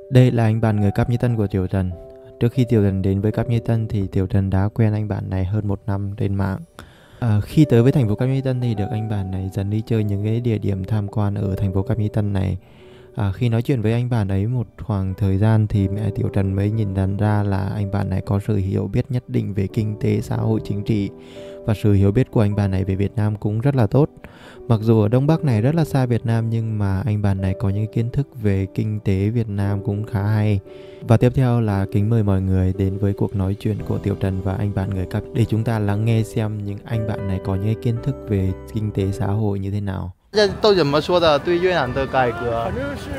Đây là anh bạn người Cáp Nhĩ Tân của Tiểu Trần. Trước khi Tiểu Trần đến với Cáp Nhĩ Tân thì Tiểu Trần đã quen anh bạn này hơn 1 năm trên mạng. Khi tới với thành phố Cáp Nhĩ Tân thì được anh bạn này dẫn đi chơi những cái địa điểm tham quan ở thành phố Cáp Nhĩ Tân này. Khi nói chuyện với anh bạn ấy một khoảng thời gian thì mẹ Tiểu Trần mới nhìn nhận ra là anh bạn này có sự hiểu biết nhất định về kinh tế, xã hội, chính trị. Và sự hiểu biết của anh bạn này về Việt Nam cũng rất là tốt. Mặc dù ở Đông Bắc này rất là xa Việt Nam nhưng mà anh bạn này có những kiến thức về kinh tế Việt Nam cũng khá hay. Và tiếp theo là kính mời mọi người đến với cuộc nói chuyện của Tiểu Trần và anh bạn người Cáp để chúng ta lắng nghe xem những anh bạn này có những kiến thức về kinh tế xã hội như thế nào. 都怎么说的？对越南的改革，反正是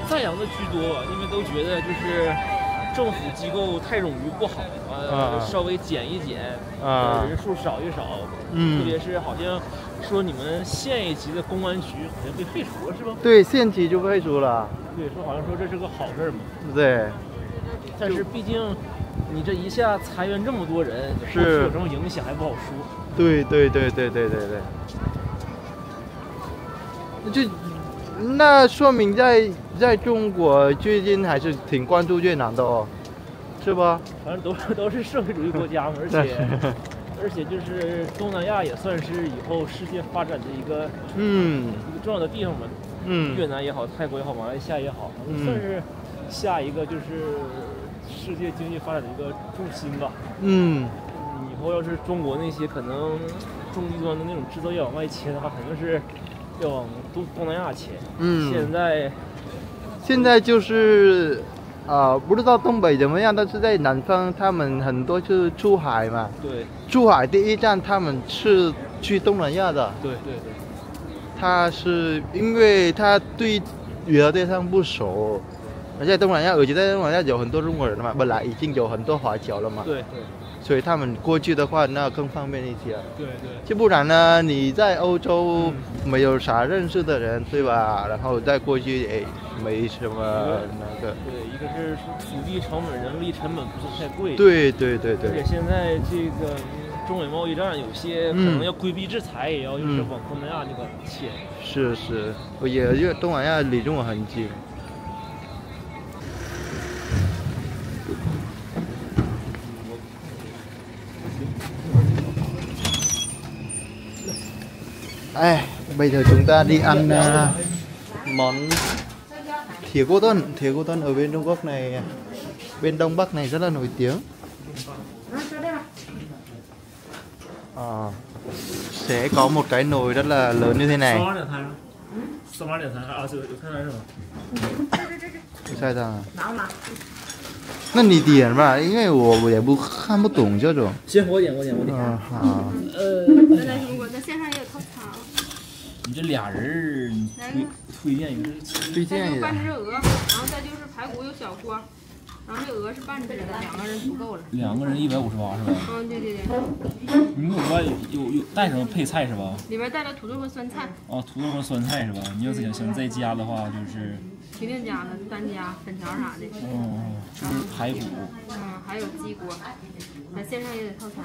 赞扬的居多吧，因为都觉得就是政府机构太冗余不好，稍微减一减，人数少一少，特别是好像说你们县一级的公安局好像被废除了是吧？对，县级就废除了。对，说好像说这是个好事嘛。对，但是毕竟你这一下裁员这么多人，是有什么影响还不好说。对对对对对对对。就那说明在中国最近还是挺关注越南的哦，是吧？反正都是社会主义国家嘛，而且就是东南亚也算是以后世界发展的一个重要的地方嘛。越南也好，泰国也好，马来西亚也好，算是下一个就是世界经济发展的一个重心吧。以后要是中国那些可能中低端的那种制造业往外切的话，肯定是要往东南亚切。现在就是不知道东北怎么样，但是在南方他们很多就是出海嘛。对。出海第一站他们是去东南亚的。对对对。他是因为他对旅游对象不熟，而且在东南亚有很多中国人嘛，本来已经有很多华侨了嘛。对对。所以他们过去的话，那更方便一些。对对。就不然呢，你在欧洲没有啥认识的人，对吧？然后再过去也没什么那个。对，一个是土地成本、人力成本不是太贵。对对对对。而且现在这个中美贸易战，有些可能要规避制裁，也要就是往东南亚那个切。是是，也因为东南亚离中国很近。Bây giờ chúng ta đi ăn món thìa cô Tuân. Thìa cô Tuân ở bên Trung Quốc này, bên Đông Bắc này rất là nổi tiếng. Sẽ có một cái nồi rất là lớn như thế này. Sai ra. 那你点吧，因为我也看不懂这种。行，我点。好。在中国在线上也有套餐。你这俩人推荐一个。推荐一个。半只鹅，然后再就是排骨有小锅，然后这鹅是半只的，2个人足够了。2个人158是吧？对对对。你里边有带什么配菜是吧？里边带了土豆和酸菜。土豆和酸菜是吧？你要是想再加的话，就是提定加的，单加粉条啥的。就是排骨。还有鸡锅，在线上也得套餐。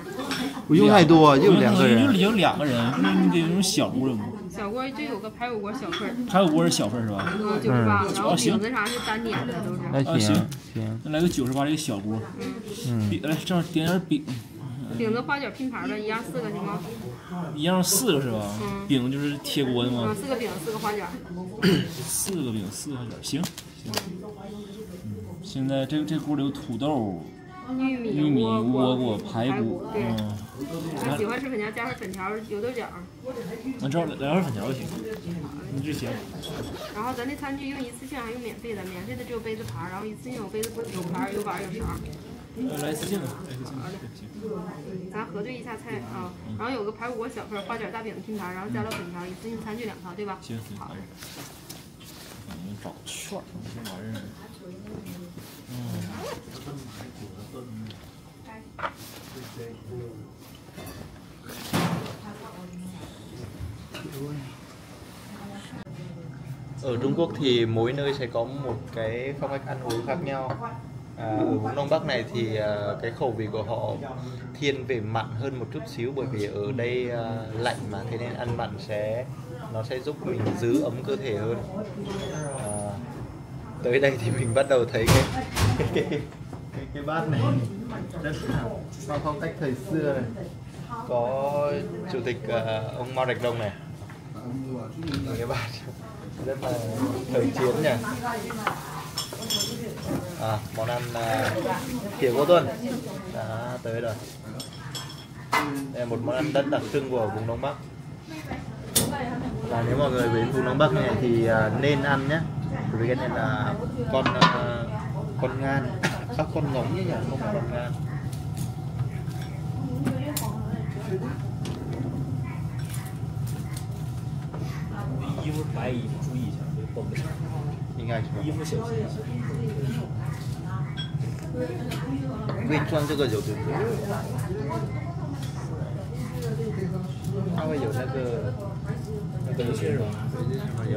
不用太多，就2个人。就2个人，你得用小锅吗？小锅就有个排骨锅小份。排骨锅是小份是吧？98，然后饼子啥是单点的都是。那行，那来个98这个小锅。来正好点点饼。饼子花卷拼盘的，一样4个行吗？一样4个是吧？饼就是贴锅的吗？4个饼，4个花卷。4个饼，4个花卷，行。现在这锅里有土豆、玉米、倭瓜、排骨。对。喜欢吃粉条加份粉条，有豆角。那正好来份粉条就行。你就行。然后咱这餐具用一次性还有免费的只有杯子盘，然后一次性有杯子有盘有碗有勺。来一次性的。好的。咱核对一下菜啊，然后有个排骨锅小份、花卷大饼拼盘，然后加了粉条，一次性餐具2套，对吧？行。好的。找券儿这玩意儿。Ở Trung Quốc thì mỗi nơi sẽ có một cái phong cách ăn uống khác nhau. Ở vùng Đông Bắc này thì cái khẩu vị của họ thiên về mặn hơn một chút xíu, bởi vì ở đây lạnh mà, thế nên ăn mặn nó sẽ giúp mình giữ ấm cơ thể hơn. tới đây thì mình bắt đầu thấy cái bát này rất là mang phong cách thời xưa này, có chủ tịch ông Mao Trạch Đông này, cái bát rất là thời chiến nhỉ. Món ăn thìa cô Tuân đã tới rồi. Đây là một món ăn rất đặc trưng của vùng Đông Bắc. Và nếu mọi người đến vùng Đông Bắc này thì nên ăn nhé, bởi vì cái này là con ngan, các con ngỗng nhỉ, không phải con ngan.衣服白衣服注意一下，别崩着。应该是吧。衣服小心一些。可以装这个有对不对？它会有那个有些什么？有。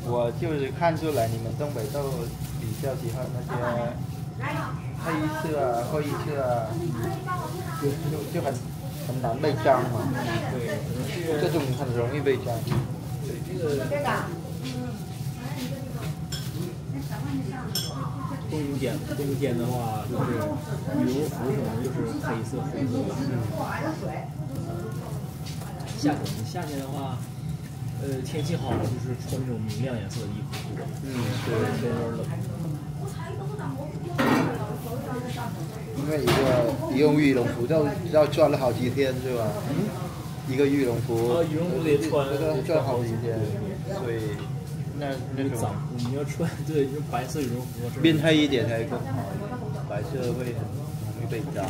我就是看出来你们东北都比较喜欢那些黑色啊、灰色啊，就很难被脏嘛。对，这种很容易被脏。对，这个。冬天的话，就是羽绒服什么就是黑色、红色的。夏天的话，天气好就是穿那种明亮颜色的衣服多。对，天有点冷。因为一个羽绒服要穿了好几天是吧？一个羽绒服。羽绒服得穿好几天，所以。那种你要穿对，就白色羽绒服，变黑一点才更好，白色会很容易被脏。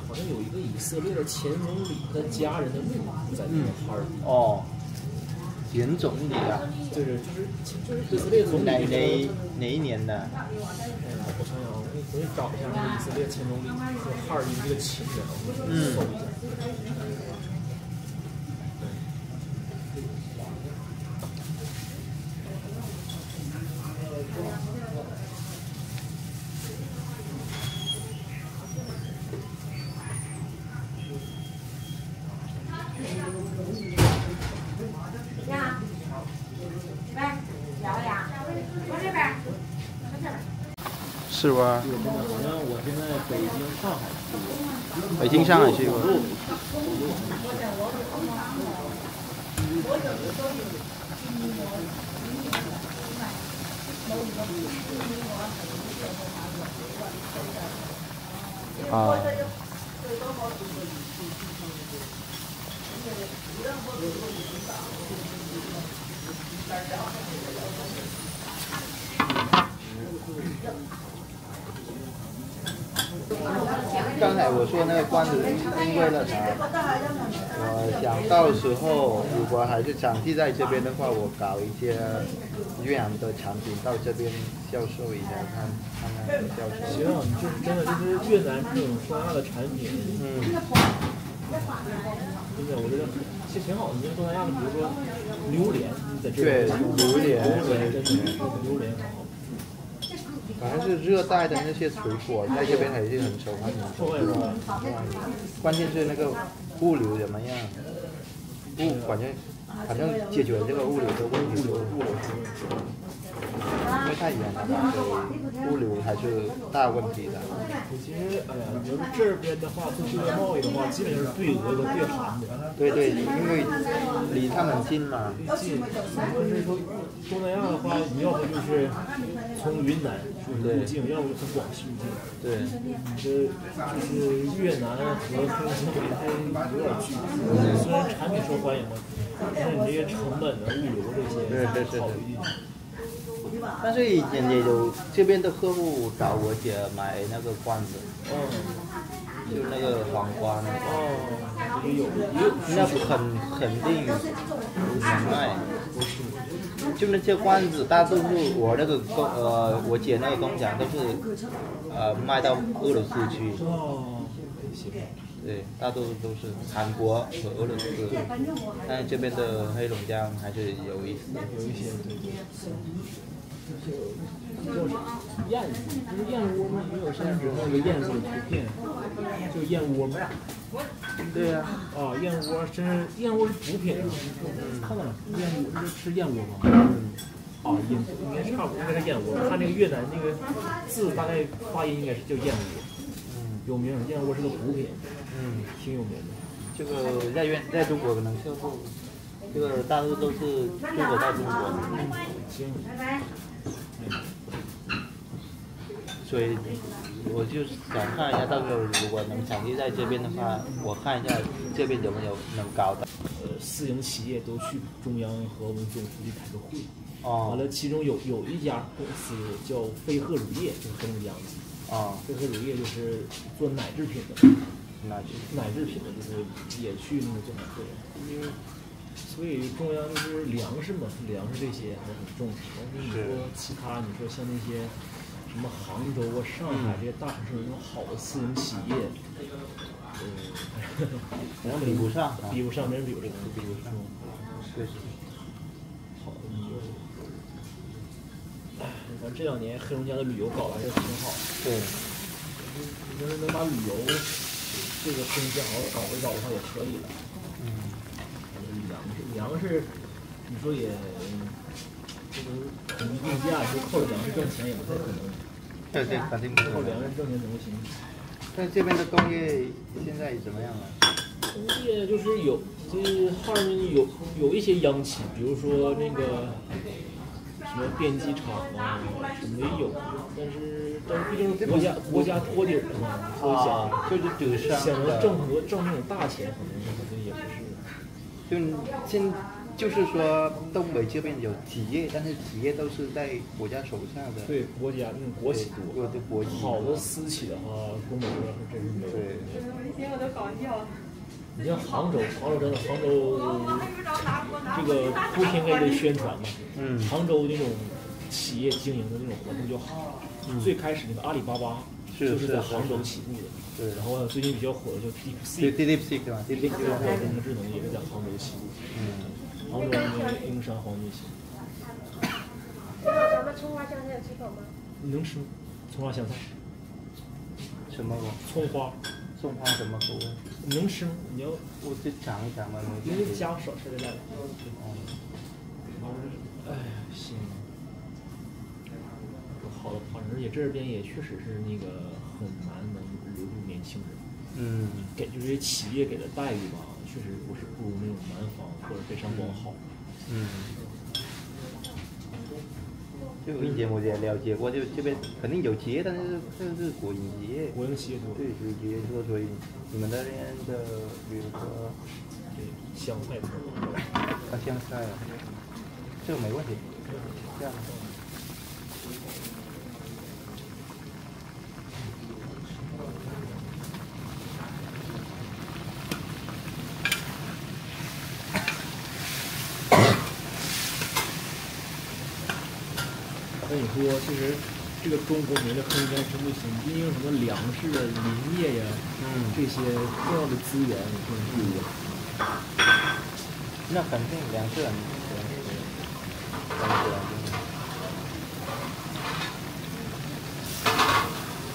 好像有一个以色列的前总理和家人的墓在那个哈尔滨。哦，前总理啊？就是以色列总理。哪一年的？我想想，我给你找一下那个以色列前总理和哈尔滨这个亲人，我搜一下。是吧？好像我现在北京、上海去过。北京、上海去过。刚才我说那个罐子因为了啥？我想到时候如果还是长期在这边的话，我搞一些越南的产品到这边销售一下，看销售。行，就是真的就是越南这种东亚的产品，真的我觉得其实挺好的。你像东南亚的，比如说榴莲，你在这对榴莲，榴莲很好。反正是热带的那些水果，在这边还是很受欢迎。关键是那个物流怎么样？反正解决这个物流的问题，因为太远了嘛，所以物流还是大问题的。其实，哎呀，你要是这边的话，做对外贸易的话，基本就是对俄和对韩的。对，因为离他们近嘛。近。就是说东南亚的话，你要不就是从云南入境，要不从广西入境。对。就是越南和黑龙江还有点距离。虽然产品受欢迎嘛，但是你这些成本的物流这些考虑进去。但是以前也有这边的客户找我姐买那个罐子，就那个黄瓜那个，那肯定难卖。就那些罐子，大多数我那个我姐那个工厂都是卖到俄罗斯去。对，大多数都是韩国和俄罗斯，但这边的黑龙江还是有一些。燕子，就是燕窝嘛，因为我现在只看一个燕子的图片，就是燕窝嘛。对呀、啊，燕窝真是燕窝是补品啊！看到了，燕窝这是吃燕窝吗？啊，应该差不多，应该是燕窝。看那个越南那个字，大概发音应该是叫燕窝。有名，燕窝是个补品，挺有名的。这个在中国可能销售，这个大多都是出口到中国。行，所以我就想看一下，到时候如果能长期在这边的话，我看一下这边有没有能搞的。私营企业都去中央和我们总书记开个会。哦。完了，其中有一家公司叫飞鹤乳业，就是这么个样子。飞鹤乳业就是做奶制品的。奶制品的，就是也去那个座谈会，因为所以中央就是粮食嘛，粮食这些还是很重视。但是你说其他，你说像那些什么杭州啊、上海这些大城市那种好的私营企业，比不上，没人比不上，比不上。对。好，反正这2年黑龙江的旅游搞得还是挺好。对。你要是能把旅游这个黑龙江好好搞一搞的话，也可以了。粮食，你说也，这个统一定价，说靠着粮食挣钱也不太可能。对，肯定不可能。靠粮食挣钱怎么行？但这边的工业现在怎么样了？工业就是有，就是哈尔滨有一些央企，比如说那个什么编辑厂啊，什么也有，但是毕竟是国家托底的嘛，所以想要挣那种大钱，可能也不是。就是说，东北这边有企业，但是企业都是在国家手下的。对，国家那种国企多。对，国企。好的私企的话，东北这边真是没有。对。我都搞笑。你像杭州真的，杭州这个不停给这宣传嘛。杭州那种企业经营的那种活动就好。最开始那个阿里巴巴就是在杭州起步的。对。然后最近比较火的叫 DeepSeek 对吧 ？DeepSeek 人工智能也是在杭州起步。杭州那个英山黄金期。咱们葱花香菜有吃口吗？你能吃葱花香菜？什么味？葱花什么口味？你能吃吗？你要我就尝一尝吧。因为加少吃点。哎呀，行。好的胖，而且这边也确实是那个很难能留住年轻人。给就是这些企业给的待遇吧，确实不如那种南方或者北上广好。就有一点我也了解过，就这边肯定有企业，但是这是国营企业。国营企业多。对，国营企业多，所以你们那边的，比如说，对，香菜多。香菜，这个没问题。这样。那你说，其实这个中国没了黑龙江真不行，毕竟什么粮食啊、林业呀，这些重要的资源不能不用。那肯定粮食很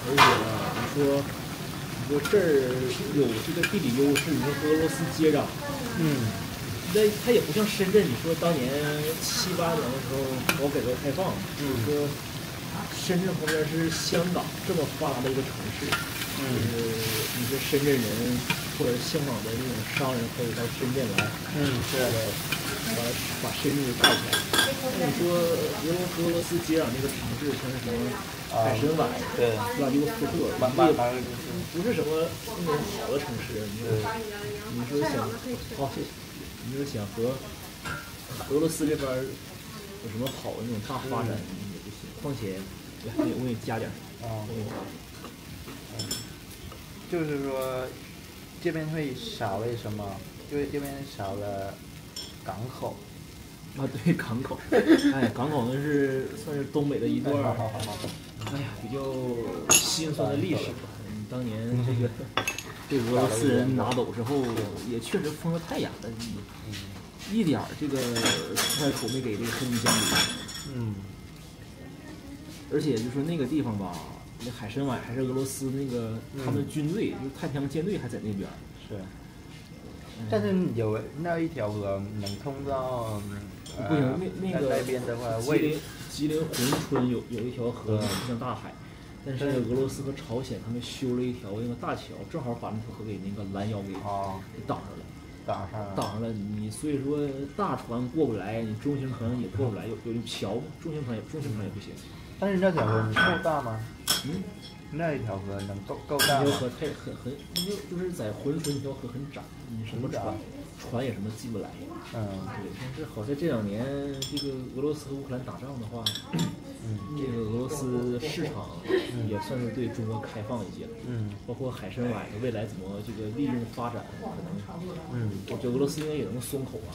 而且呢，你说这儿有这个地理优势，你跟俄罗斯接壤，那它也不像深圳，你说当年7、8年的时候搞改革开放，就是说深圳旁边是香港这么发达的一个城市，你说深圳人或者香港的那种商人可以到深圳来，把深圳给带起来。那你说俄罗斯接壤那个城市，像是什么海参崴、弗拉迪沃斯克，不是什么那种好的城市。你说想好，谢谢。你说想和俄罗斯这边有什么好的那种大发展也不行，况且我给你加点就是说这边会少了什么？就是这边少了港口。对，港口。哎，港口那是算是东北的一段比较心酸的历史吧。当年这个被俄罗斯人拿走之后，也确实封得太严了，一点这个出口没给这个黑名将领。而且就说那个地方吧，那海参崴还是俄罗斯那个他们军队，就是太平洋舰队还在那边。是。但是有那一条河能通到不行，那边的话，吉林珲春有一条河通向大海，但是俄罗斯和朝鲜他们修了一条那个大桥，正好把那条河给那个拦腰给挡上了。挡上了你，所以说大船过不来，你中型船也过不来，有桥，中型船也不行。但是那条河够大吗？那一条河能够大吗？那条河就是在珲春那条河很窄，你什么船也什么进不来。对。但是好在这2年这个俄罗斯和乌克兰打仗的话，这个俄罗斯市场也算是对中国开放一些了。包括海参崴未来怎么这个利润发展，可能我觉得俄罗斯应该也能松口啊。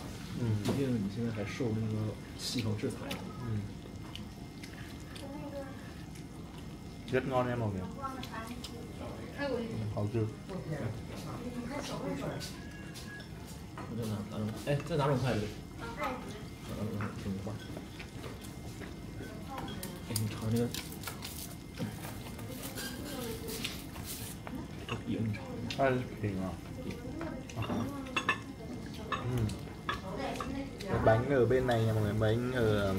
毕竟你现在还受那个西方制裁。rất ngon em mọi người. 好吃。再拿种筷子。这么块。你尝这个。你尝。它是平啊。Bánh ở bên này nha mọi người, bánh ở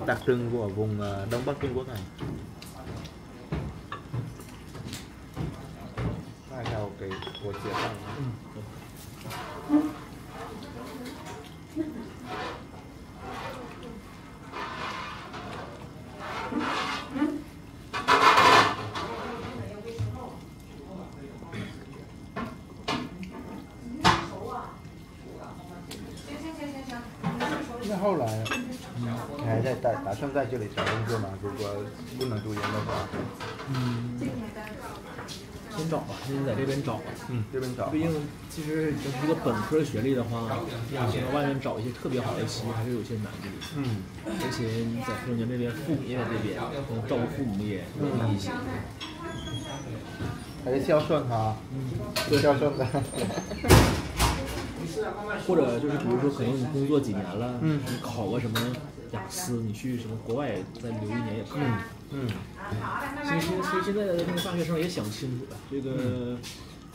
đặc trưng của vùng Đông Bắc Trung Quốc này. Theo cái của chiếc này. Sau来你还在打算在这里找工作吗？如果不能读研的话。先找吧，先在这边找吧。这边找。毕竟其实就是一个本科学历的话，要想在外面找一些特别好的企业还是有些难度。而且你在中间这边父母也在这边，照顾父母也容易一些。还是孝顺哈。孝顺的。或者就是比如说可能你工作几年了，你考个什么雅思，你去什么国外再留1年也可以。所以现在的那个大学生也想清楚了，这个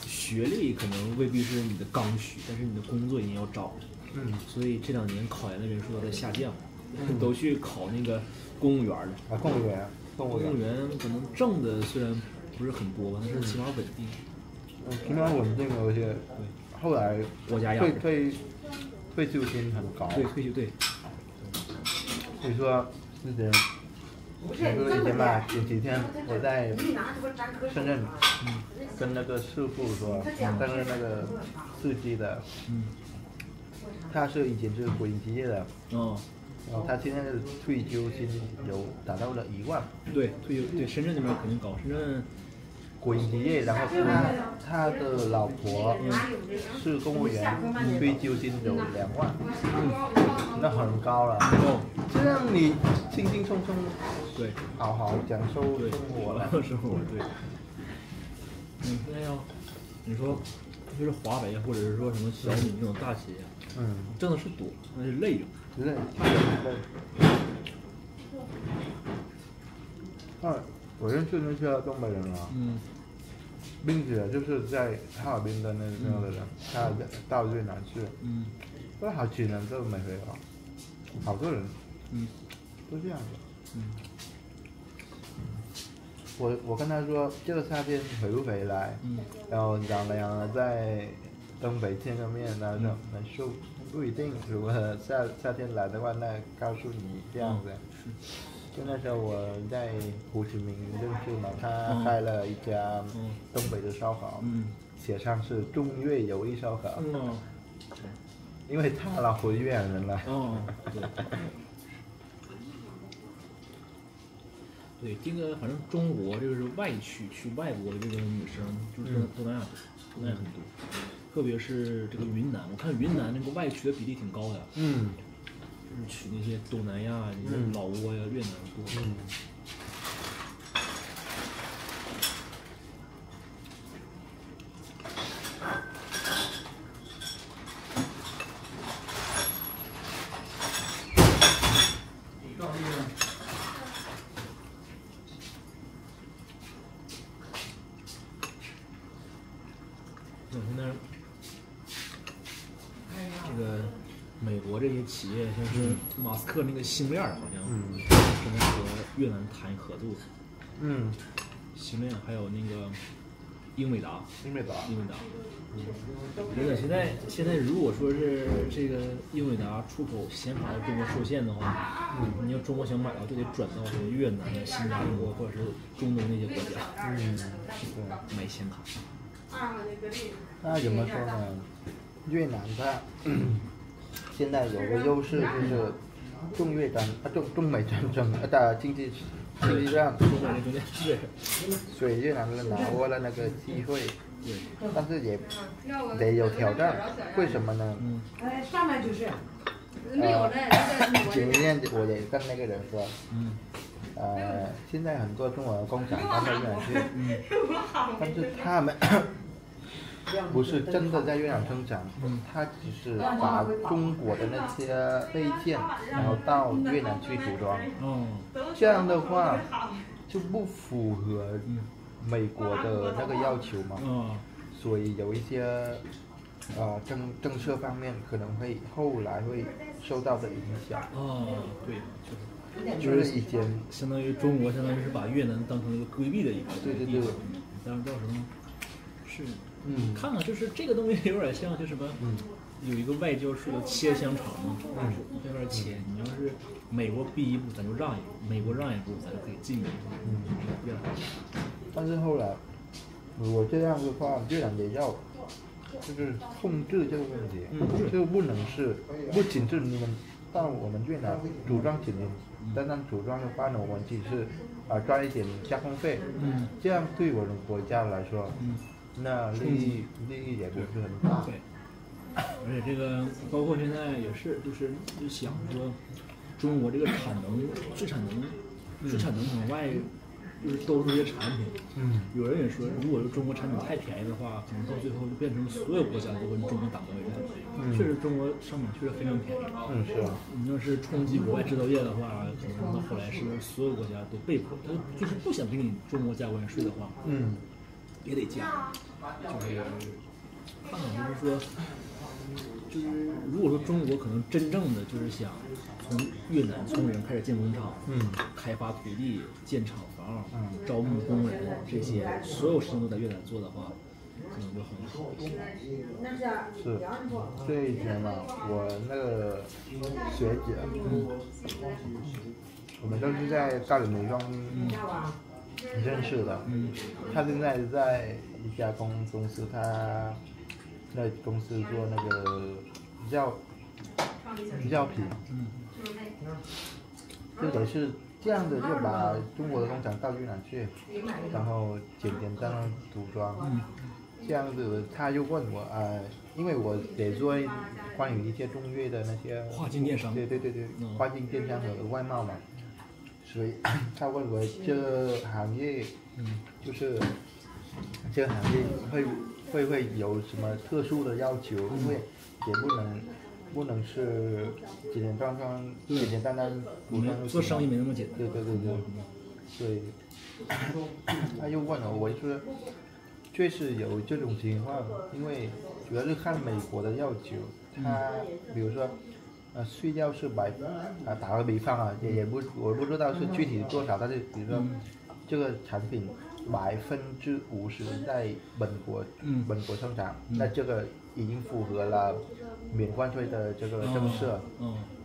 学历可能未必是你的刚需，但是你的工作一定要找。所以这2年考研的人数都在下降，都去考那个公务员了。公务员可能挣的虽然不是很多吧，但是起码稳定。起码稳定，而且后来国家退休金很高。对，退休对。所以说之前。以前吧，前几天我在深圳，跟那个师傅说，但是那个司机的，他是以前是国营企业的，然后他现在的退休金有达到了1万。对，退休对深圳那边肯定高，深圳国营企业，然后他的老婆是公务员，退休金有2万，那很高了。这样你轻轻松松，对，好好享受生活了。生活对。那要你说就是华为或者是说什么小米这种大企业，挣的是多，那是累着，累。我认识那些东北人啊，并且就是在哈尔滨的那个人，他到越南去，都好几年都没回来，好多人，都这样的。我跟他说这个夏天回不回来，然后讲了在东北见个面，他说没说不一定，如果夏天来的话，那告诉你这样子。就那时候我在胡志明认识嘛，他开了一家东北的烧烤，写上是中越友谊烧烤，因为他老婆越南人了。对，这个反正中国这个是外去外国的这个女生，就是东南亚很多，特别是这个云南，我看云南那个外去的比例挺高的。就是娶那些东南亚、老挝呀、越南多。企业，像是马斯克那个星链好像正在和越南谈合作。星链还有那个英伟达。真的，现在如果说是这个英伟达出口显卡到中国受限的话，你要中国想买到就得转到什么越南、新加坡或者是中东那些国家，对，买显卡。那怎么说呢？越南它现在有个优势就是中美战争的经济上，所以越南人拿握了那个机会，但是也得有挑战。为什么呢？上面就是。前天我也跟那个人说，现在很多中国的工厂搬到越南去，但是他们不是真的在越南生产，他只是把中国的那些配件，然后到越南去组装。这样的话就不符合美国的那个要求嘛。所以有一些政策方面可能会后来会受到的影响。对，就是以前相当于中国相当于是把越南当成一个规避的一个地方。但是到时候是看看就是这个东西有点像就什么有一个外交说的切香肠嘛，一边切。你要是美国逼一步，咱就让一步；美国让一步，咱就可以进一步。但是后来如果这样的话，越南也要就是控制这个问题，就不能是不仅是你们到我们越南组装起来，单单组装的话呢，我们只是赚一点加工费，这样对我们国家来说，那利益也不是很大。对，而且这个包括现在也是，就想说，中国这个产能往外就是兜出这些产品。有人也说，如果是中国产品太便宜的话，可能到最后就变成所有国家都跟中国打贸易。确实，中国商品确实非常便宜。是啊。你要是冲击国外制造业的话，可能到后来是所有国家都被迫，他就是不想给你中国加关税的话，也得加。就是看看，就是说，就是如果说中国可能真正的就是想从越南从人开始建工厂，开发土地、建厂房、招募工人，这些所有事情都在越南做的话，可能就很好一些。是，这一点嘛，我那个学姐，我们都是在大理美妆认识的。她现在在一家公司，她那公司做那个药品，就得是这样的，就把中国的工厂到越南去，然后简单的组装。这样子，他就问我因为我得做关于一些中越的那些跨境电商，对，跨境电商和外贸嘛，所以他问我这个行业，就是这个行业会不会有什么特殊的要求？因为也不能是简简单单做生意没那么简单。对，所以他又问我说。确实有这种情况，因为主要是看美国的要求，他比如说，税要是打个比方我不知道是具体多少，但是比如说这个产品50%在本国生产，那这个已经符合了免关税的这个政策。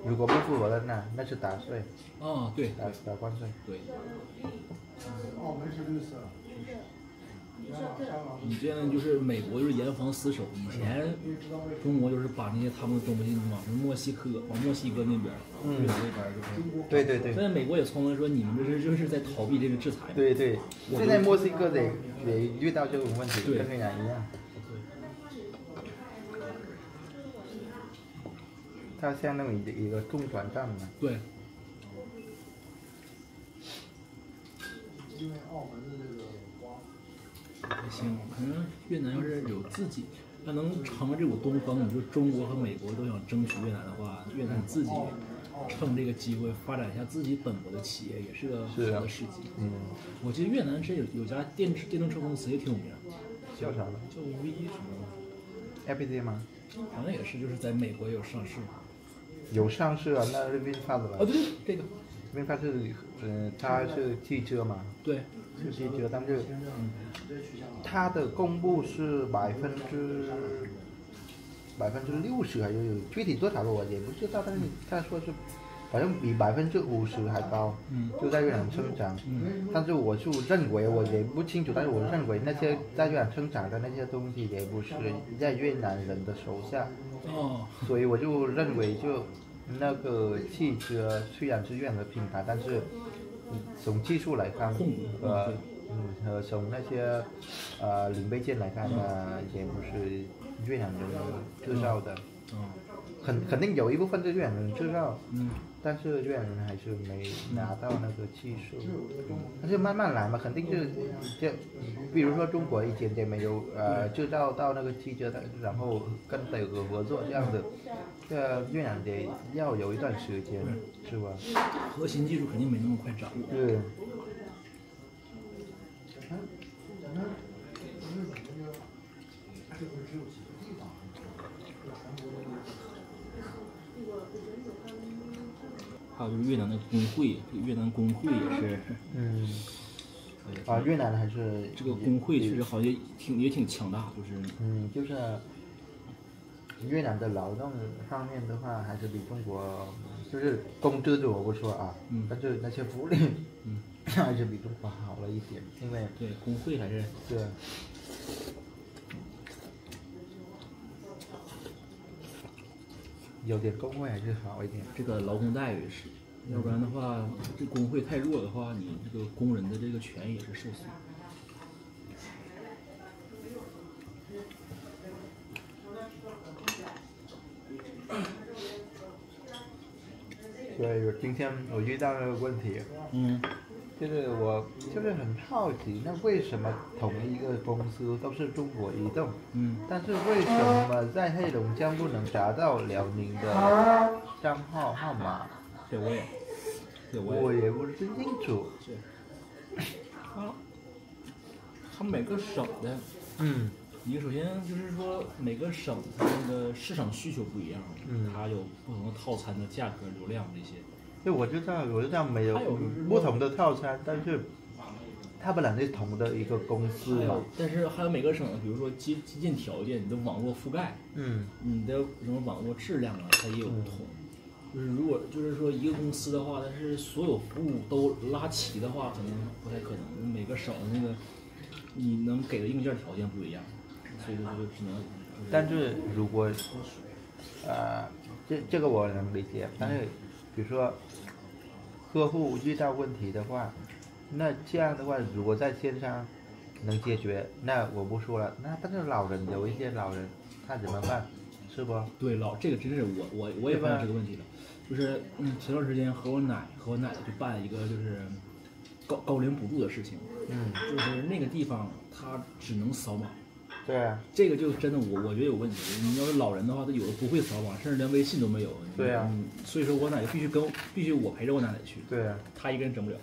如果不符合的那是打税。对，打关税。对。你这样就是美国就是严防死守，以前中国就是把那些他们的东西往墨西哥那边，越南那边就是。对。现在美国也聪明说你们这就是在逃避这个制裁。对，现在墨西哥也遇到这种问题，跟越南一样。它相当于一个中转站嘛。对。因为澳门的这个行，可能越南要是有自己，要能乘着这股东风，你说中国和美国都想争取越南的话，越南自己趁这个机会发展一下自己本国的企业，也是个好的时机。我记得越南是有家电动车公司也挺有名，叫啥呢？叫V什么的 ？FPT 吗？好像也是，就是在美国也有上市。有上市啊，那是VinFast 吧？哦，对，这个 VinFast 是它是汽车嘛？对，是汽车，但是它的公布是60%还是具体多少我也不知道，但是他说是好像比50%还高，就在越南生长。但是我就认为我也不清楚，但是我认为那些在越南生长的那些东西也不是在越南人的手下。哦，所以我就认为就那个汽车虽然是越南的品牌，但是从技术来看，和从那些零配件来看呢，也不是越南人制造的。肯定有一部分是越南人制造，但是越南人还是没拿到那个技术，但是慢慢来嘛，肯定是这，比如说中国以前也没有制造到那个汽车的，然后跟德国合作这样的，越南得要有一段时间，是吧？核心技术肯定没那么快掌握。对。还有就是越南的工会，越南工会也是，越南还是这个工会确实好像也挺强大，就是就是越南的劳动方面的话，还是比中国就是工资我不说啊，但是那些福利还是比中国好了一点，因为对工会还是对。有点工会还是好一点，这个劳工待遇是，要不然的话，这工会太弱的话，你这个工人的这个权益也是受损。对，今天我遇到那个问题，就是我就是很好奇，那为什么同一个公司都是中国移动，但是为什么在黑龙江不能查到辽宁的账号码？对，我也不是真清楚。它每个省的，你首先就是说每个省它那个市场需求不一样，它有不同的套餐的价格、流量这些。对，我知道没有不同的套餐，但是它本来是同的一个公司嘛。但是还有每个省，比如说基建条件、你的网络覆盖，你的什么网络质量啊，它也有不同。就是如果就是说一个公司的话，但是所有服务都拉齐的话，可能不太可能。每个省那个你能给的硬件条件不一样，所以就只能。但是如果这个我能理解，但是比如说客户遇到问题的话，那这样的话，如果在线上能解决，那我不说了。那但是有一些老人他怎么办？是不？对，这个真是我也发现这个问题了，就是前段时间和我奶去办一个就是高龄补助的事情，就是那个地方他只能扫码。对啊，这个就真的我觉得有问题。你要是老人的话，他有的不会扫码，甚至连微信都没有。对啊，所以说我奶奶必须我陪着我奶奶去。对啊，他一个人整不了。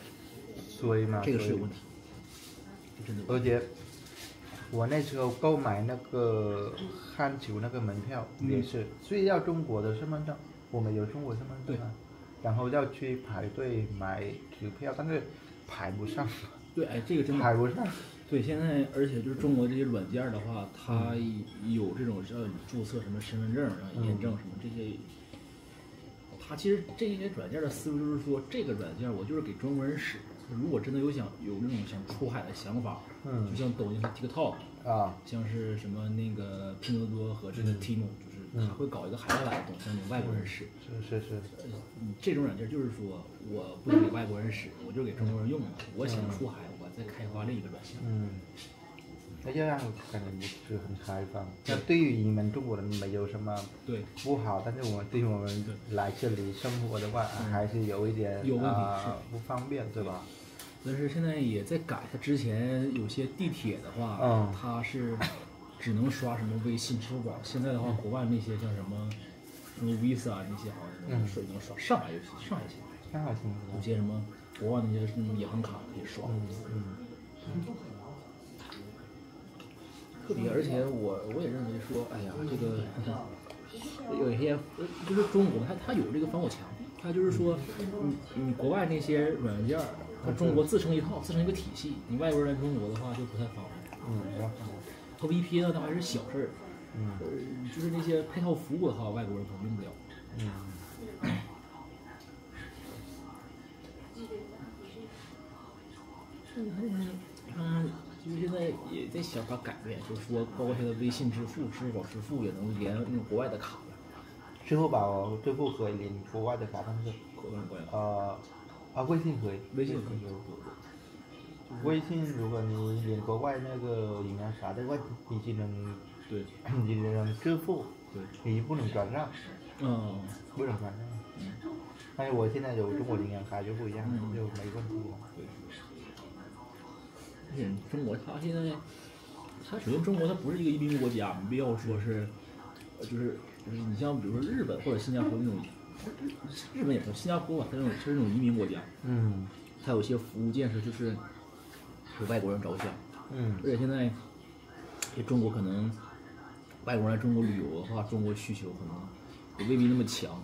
所以嘛，这个是有问题。真的。而且我那时候购买那个汉球那个门票也是，需要中国的身份证，我们有中国身份证啊，然后要去排队买球票，但是排不上。对，哎，这个真的排不上。对，现在而且就是中国这些软件的话，它有这种要注册什么身份证啊、验证什么这些。它其实这些软件的思路就是说，这个软件我就是给中国人使。如果真的有那种想出海的想法，就像抖音和 TikTok 啊，像是什么那个拼多多和这个 Temu，就是他会搞一个海外版的东西，让外国人使。是。这种软件就是说我不能给外国人使，我就给中国人用。我想出海，我再开发另一个软件。那这样可能不是很开放。那对于你们中国人没有什么不好，但是对于我们来这里生活的话，还是有一点有问题，不方便，对吧？但是现在也在改，它之前有些地铁的话，它是只能刷什么微信、支付宝。现在的话，国外那些像什么 Visa 那些好像是能刷。上海行，有些什么国外那些银行卡可以刷。特别，而且我也认为说，哎呀，这个有一些就是中国它有这个防火墙，它就是说你国外那些软件，它中国自成一套，自成一个体系，你外国人来中国的话就不太方便。投 VPN 它还是小事儿，就是那些配套服务的话，外国人可能用不了。就是现在也在想法改变，就是说，包括现在微信支付、支付宝支付也能连那种国外的卡了。支付宝支付可以连国外的卡，但是微信可以，微信可以。微信如果你连国外那个银行卡的话，你只能支付，你不能转账，不能转账。但是我现在有中国银行卡就不一样，就没问题了。中国它现在，它首先中国它不是一个移民国家，没必要说是，就是你像比如说日本或者新加坡那种，日本也不，新加坡吧，它是这种移民国家，它有些服务建设就是为外国人着想，而且现在，中国可能外国人来中国旅游的话，中国需求可能也未必那么强，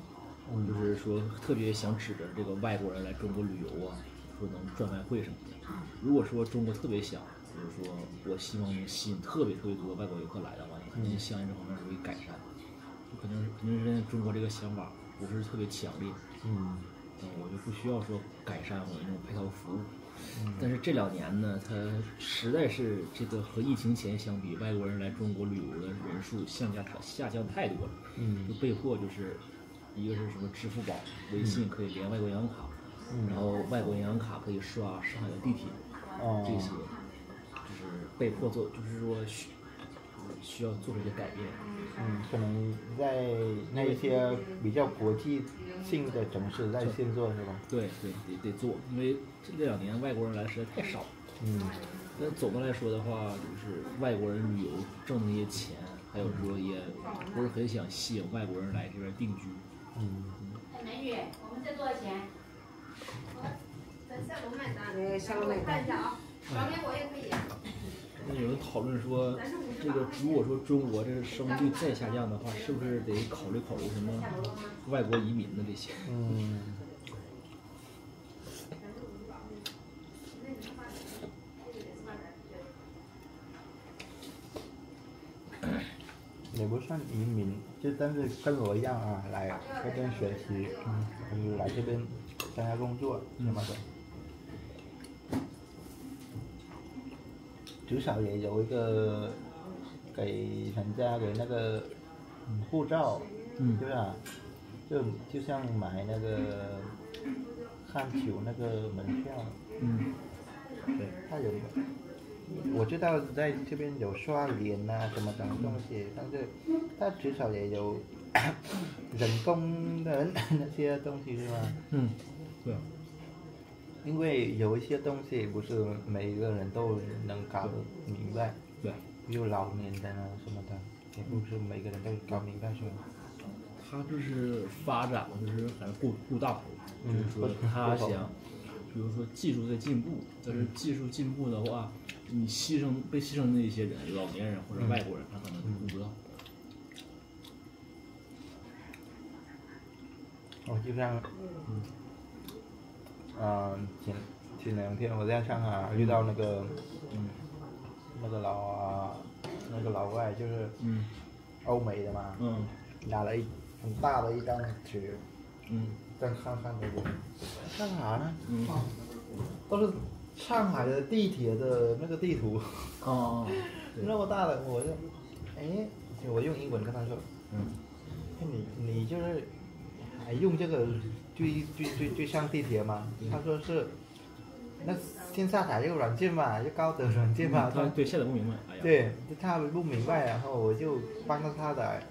就是说特别想指着这个外国人来中国旅游啊。说能赚外汇什么的。如果说中国特别想，就是说我希望能吸引特别多外国游客来的话，肯定相应这方面会改善。就肯定是中国这个想法不是特别强烈。我就不需要说改善我那种配套服务。但是这2年呢，它实在是这个和疫情前相比，外国人来中国旅游的人数下降太多了。就被迫就是一个是什么支付宝、微信可以连外国银行卡。然后外国银行卡可以刷上海的地铁，这些就是被迫做，就是说需要做出一些改变。可能在那一些比较国际性的城市在先做是吧？对，得做，因为这2年外国人来实在太少。但总的来说的话，就是外国人旅游挣的那些钱，还有说也不是很想吸引外国人来这边定居。美女，我们这多少钱？在下楼买单，下楼看一下啊，转给我也可以。那有人讨论说，这个如果说中国这个生育率再下降的话，是不是得考虑什么外国移民的这些？也不算移民，就但是跟我一样啊，来这边学习，就是来这边参加工作什么的。至少也有一个给人家给那个护照，对吧？就像买那个看球那个门票，对，他有，我知道在这边有刷脸啊什么等东西，但是他至少也有人工的那些东西，是吧？对。因为有一些东西不是每一个人都能搞明白，对，比如老年人啊什么的，也不是每个人都搞明白，是吧？他就是发展，就是还是顾大头，就是说他想，比如说技术在进步，但是技术进步的话，你被牺牲的那些人，老年人或者外国人，他可能顾不到。就像前2天我在上海遇到那个老外，就是欧美的嘛，拿了很大的一张纸，在看的我干啥呢？都是上海的地铁的那个地图，那么大的，我就我用英文跟他说，你就是还用这个追上地铁吗？他说是，那先下载这个软件吧，就高德软件吧。对，下载不明白。对，他不明白，然后我就帮他下载。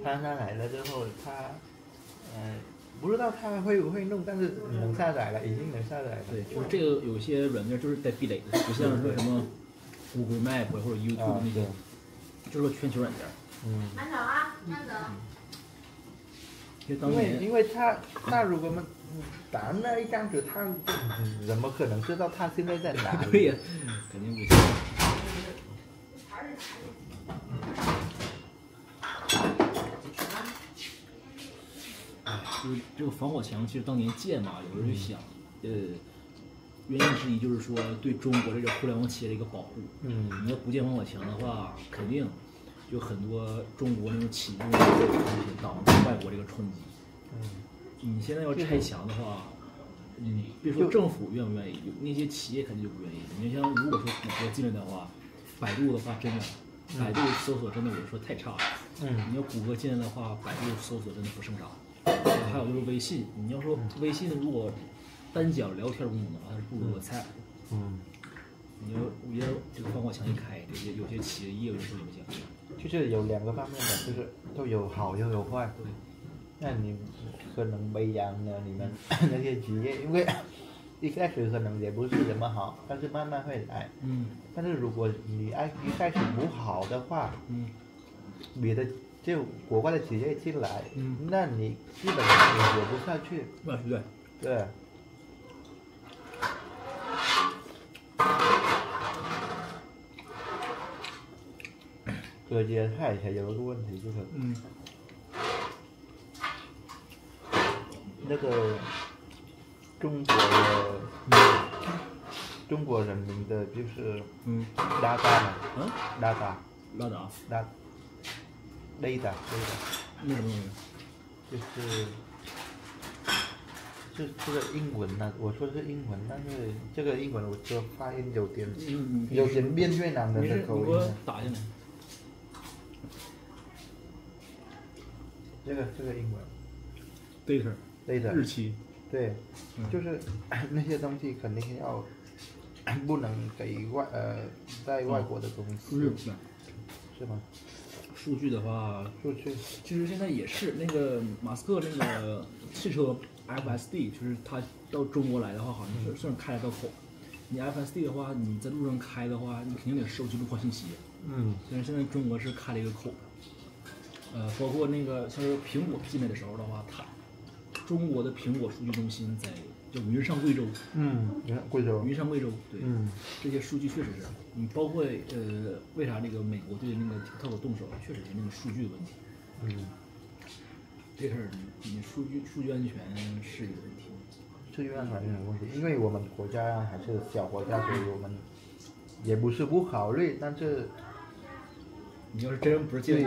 他下载了之后，他不知道他会不会弄，但是能下载了，已经能下载了。对，就是这个有些软件就是带壁垒的，不像说什么 Google Map 或者 YouTube 那些，就是说全球软件。慢走啊，慢走。因为他如果打那一张纸，他怎么可能知道他现在在哪里？对呀，肯定不行。就是这个防火墙，其实当年建嘛，有人就想，原因之一就是说对中国这个互联网企业的一个保护。你要不建防火墙的话，肯定有很多中国那种起步的东西挡住外国这个冲击。你现在要拆墙的话，别说政府愿不愿意，那些企业肯定就不愿意。你像如果说谷歌进来的话，百度的话真的，百度搜索真的我说太差了。你要谷歌进来的话，百度搜索真的不胜啥。还有就是微信，你要说微信如果单讲聊天功能的话，它是不如我菜。你要我觉得这个防火墙一开，有些企业业务受影响。就是有两个方面的，就是都有好又有坏。那你可能不一样的，你们那些企业，因为一开始可能也不是怎么好，但是慢慢会来。但是如果你一开始不好的话，别的就国外的企业进来，那你基本上也活不下去。对。而且它也有一个问题，就是那个中国人民的就是data 嘛，data 拉达data 那什么东西？就是这个英文呢，我说的是英文，但是这个英文我说发音有点变越南的那口音。打进来。这个英文 data 日期，对，就是那些东西肯定要不能给在外国的公司，是吗？数据的话，其实现在也是那个马斯克那个汽车 FSD， 就是他到中国来的话，好像是算是开了个口。你 FSD 的话，你在路上开的话，你肯定得收集路况信息。但是现在中国是开了一个口。包括那个像是苹果进来的时候的话，中国的苹果数据中心在叫云上贵州，云上贵州，对，这些数据确实是，包括为啥这个美国对那个 TikTok 动手，确实是那个数据的问题。这事儿你数据安全是一个问题。数据安全是有问题，因为我们国家还是小国家，所以我们也不是不考虑，但是你要是真不是建议。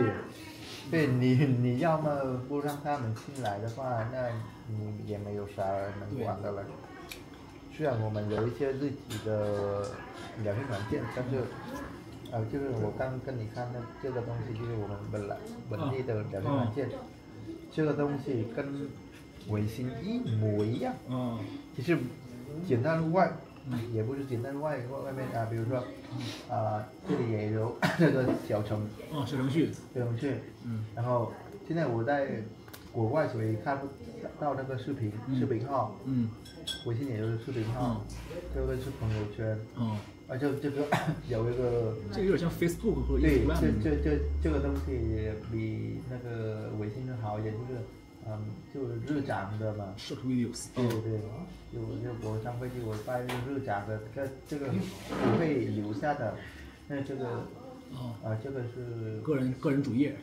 对你要么不让他们进来的话，那你也没有啥能管的了。虽然我们有一些自己的聊天软件，但是就是我刚跟你看的这个东西，就是我们本地的聊天软件，这个东西跟微信一模一样。只是简单入外。也不是简单外面比如说这里也有这个小程序，然后现在我在国外，所以看不到那个视频号，微信也有视频号，这个是朋友圈，这个有一个，这个有点像 Facebook 和对，这个东西比那个微信好一点，就是日常的嘛。short videos。对，就我上飞机我拍日常的，这个不会留下的，那这个这个是个人主页。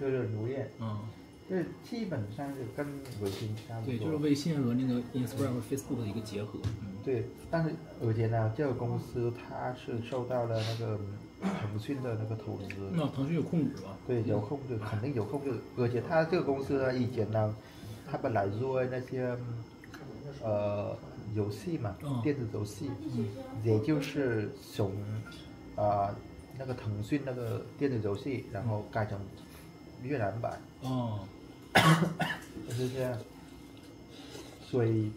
这基本上是跟微信差不多。对，就是微信和那个 Instagram 和 Facebook 的一个结合。对，但是而且呢，这个公司它是受到了那个腾讯的那个投资。那腾讯有控制吧？对，有控制，肯定有控制。而且它这个公司呢，以前呢，它本来做那些游戏嘛，电子游戏，也就是从那个腾讯那个电子游戏，然后改成越南版。就是这样。所以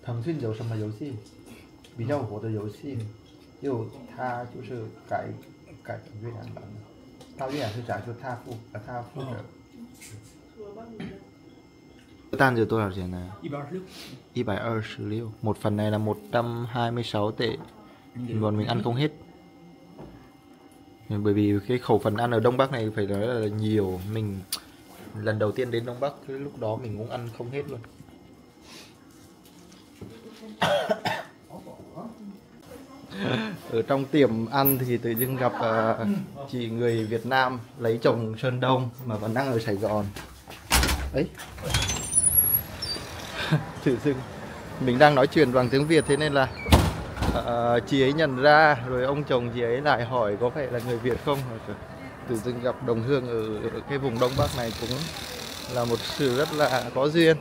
腾讯有什么游戏比较火的游戏，它就是改成越南版的。到越南市场就他负责。Tan giờ多少钱呢？126. Một phần này là 126 tệ. Còn mình ăn không hết. Bởi vì cái khẩu phần ăn ở Đông Bắc này phải nói là nhiều. Mình lần đầu tiên đến Đông Bắc, cái lúc đó mình cũng ăn không hết luôn. Ở trong tiệm ăn thì tự dưng gặp chị người Việt Nam lấy chồng Sơn Đông mà vẫn đang ở Sài Gòn. Ấy. tự dưng mình đang nói chuyện bằng tiếng Việt, thế nên là chị ấy nhận ra, rồi ông chồng chị ấy lại hỏi có phải là người Việt không. Tự dưng gặp đồng hương ở cái vùng Đông Bắc này cũng là một sự rất là có duyên.